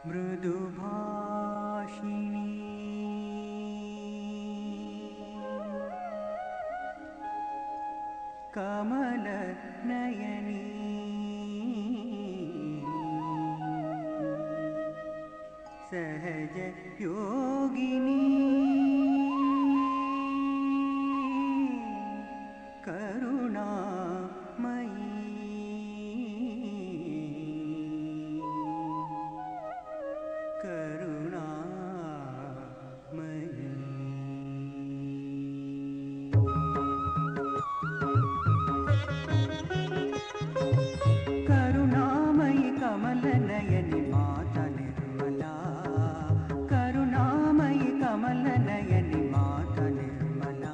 मृदुभाषिणी कमलनयनी सहज योगिनी करुणामयी करुणामयी करुणामयी कमलनयनी माता निर्मला करुणामयी कमलनयनी माता निर्मला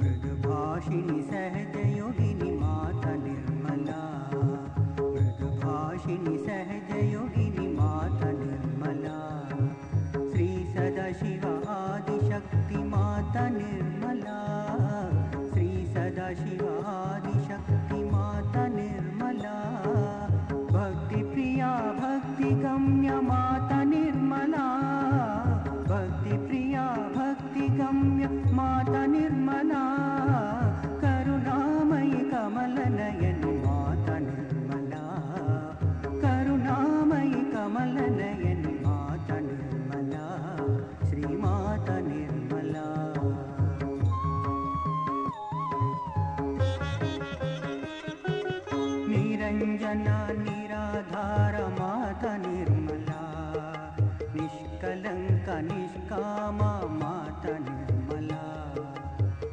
मृदुभाषिणी सहज योगिनी माता निर्मला मृदुभाषिणी सहज योगिनी माता निर्मला श्री सदाशिव आदिशक्ति माता निर्मला श्री सदाशिव आदिशक्ति माता निर्मला भक्ति प्रिया भक्ति गम्य माता निर्मला भक्ति प्रिया भक्ति गम्य माता निर्मला करुणामयी कमलनयनी माता निर्मला करुणामयी कमलनयनी माता निर्मला श्री माता निर्मला निरंजना निराधार माता निर्मला निष्कलंक निष्कामा माता निर्मला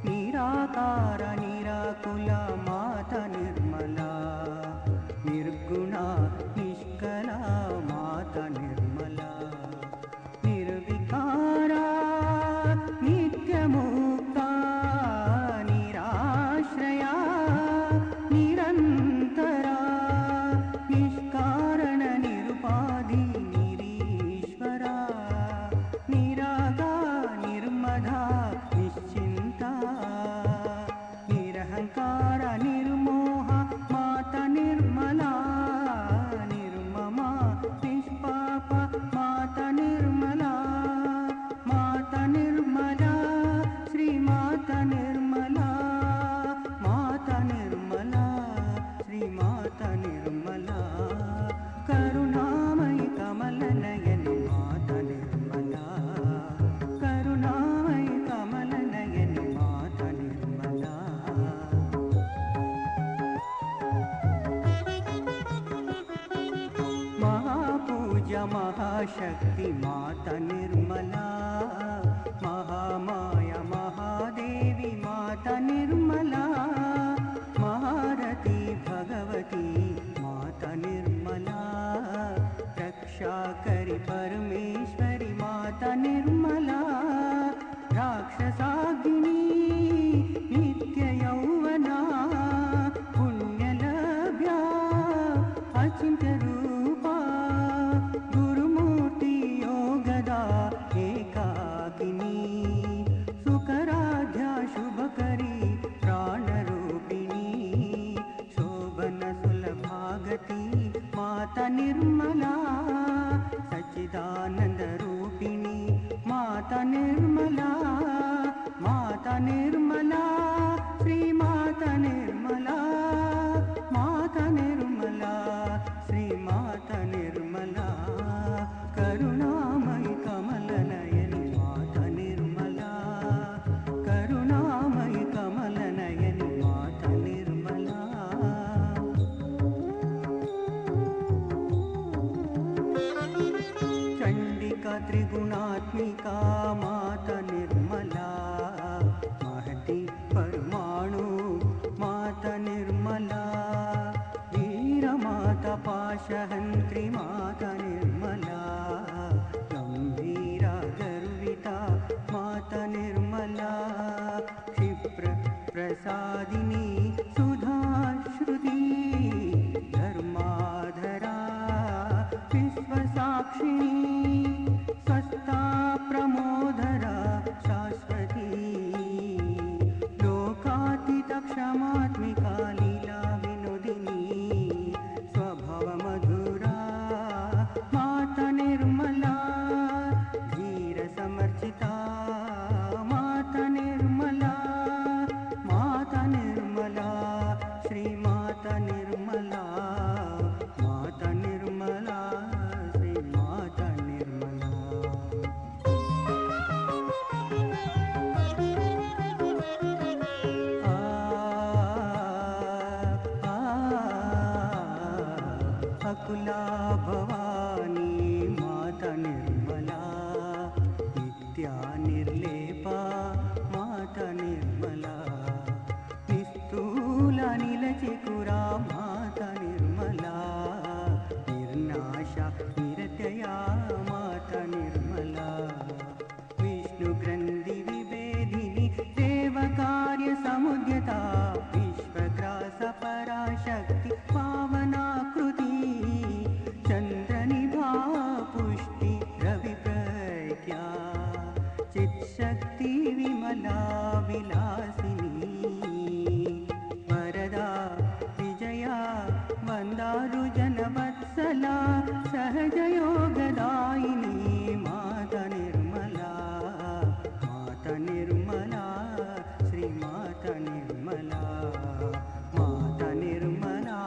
निराकार निराकुला माता निर्मला निर्गुणा निष्कला माता निर्मला निर्विकारा नित्यमुक्ता निराश्रया निरंतरा निष्कारण निरुपाधि निरीश्वरा निरागा निर्मधा निश्चिंता निरहंकार निर्मोह माता निर्मला निर्ममा निष्पाप माता निर्मला श्री माता निर्मला माता निर्मला श्री माता निर्मला करुणामयी कमलनयनी माता निर्मला करुणामयी कमलनयनी माता निर्मला महापूजा महाशक्ति माता निर्मला महामाया महादेवी माता निर्मला महारथी भगवती माता निर्मला रक्षाकरी परमेश्वरी माता निर्मला राक्षसाग्नि नित्य यौवना पुण्यलभ्या अचिंत्य रूपा गुरुमूर्ति योगदा एकाकिनी सुकराध्या शुभकरी प्राणरूपिणी शोभन सुलभागति माता निर्मला सच्चिदानंद रूपिणी माता निर्मला श्री माता निर्मला श्री माता निर्मला करुणामयी कमलनयनी माता निर्मला करुणामयी कमलनयनी माता निर्मला चंडिका त्रिगुणात्मिका माता निर्मला महती परमाणु माता निर्मला वीर माता पाशहंत्री माता निर्मला गंभीरा गर्विता माता निर्मला क्षिप्र प्रसादिनी सुधाश्रुति धर्माधरा विश्वसाक्षिणी स्वस्था प्रमोदरा शाश्वती लोकातीत क्षमात्मिका लीला विनोदिनी स्वभाव मधुरा व्याकुला भवानी माता निर्मला, नित्या निर्लेपा माता निर्मला, निस्तूला निलचिकुरा माता निर्मला, निर्नाशा निरतया माता निर्मला, विष्णुग्रन्थि विभेदिनी देवकार्य समुद्यता, विश्वग्रास पराशक्ति पावनाकृति, चन्द्रनिभा पुष्टि रविप्रज्ञा, चित्शक्ति विमला विलासिनी, वरदा विजया वन्दारुजनवत्सला, सहजयोगदायिनी माता निर्मला, माता निर्मला, श्रीमाता निर्मला, माता निर्मला,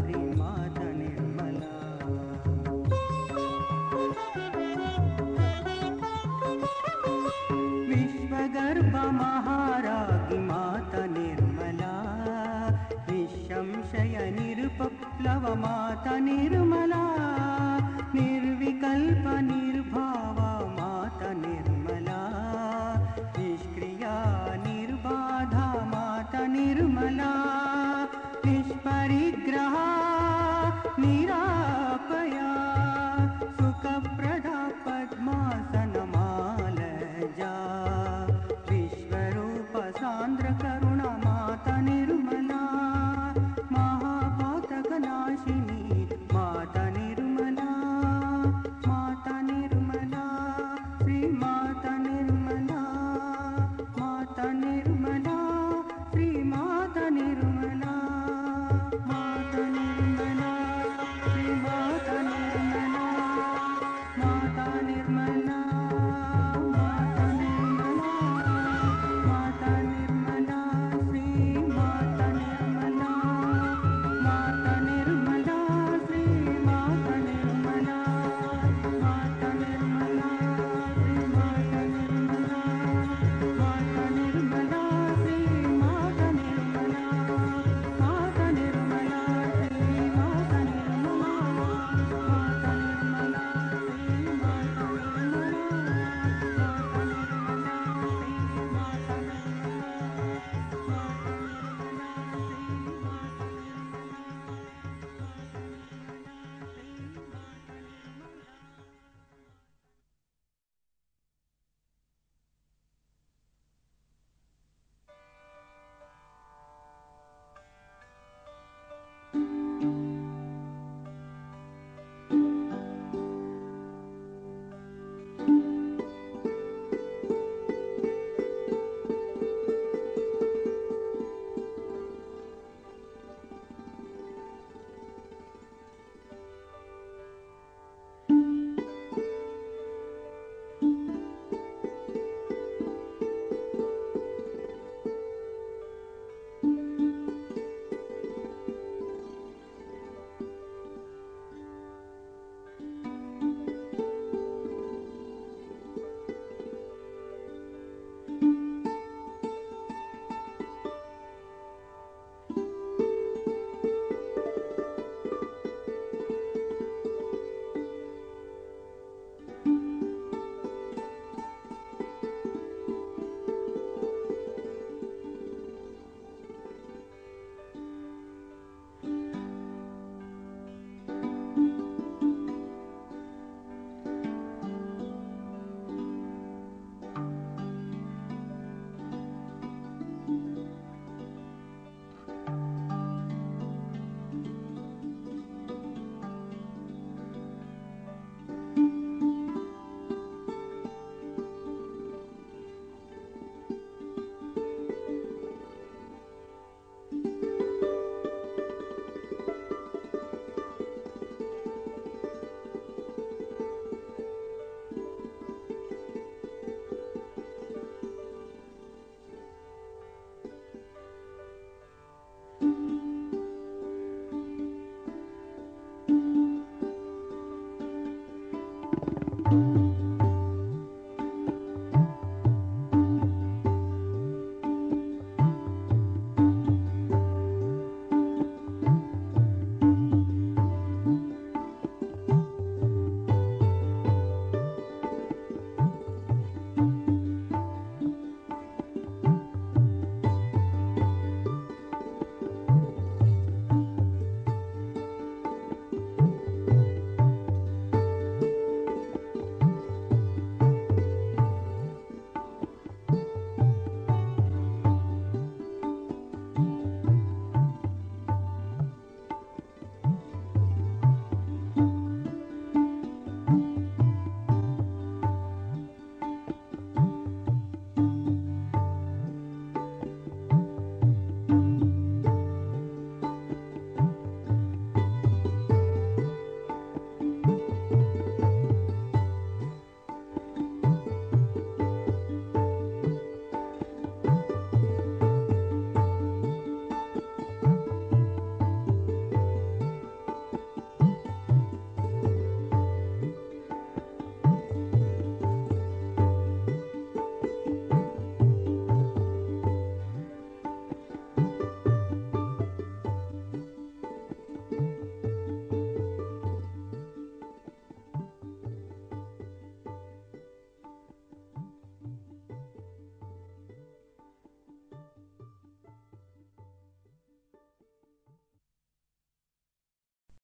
श्रीमाता निर्मला। विश्वगर्भ महाराज्ञि माता निर्मला, निःसंशय निरुपप्लव माता निर्मला,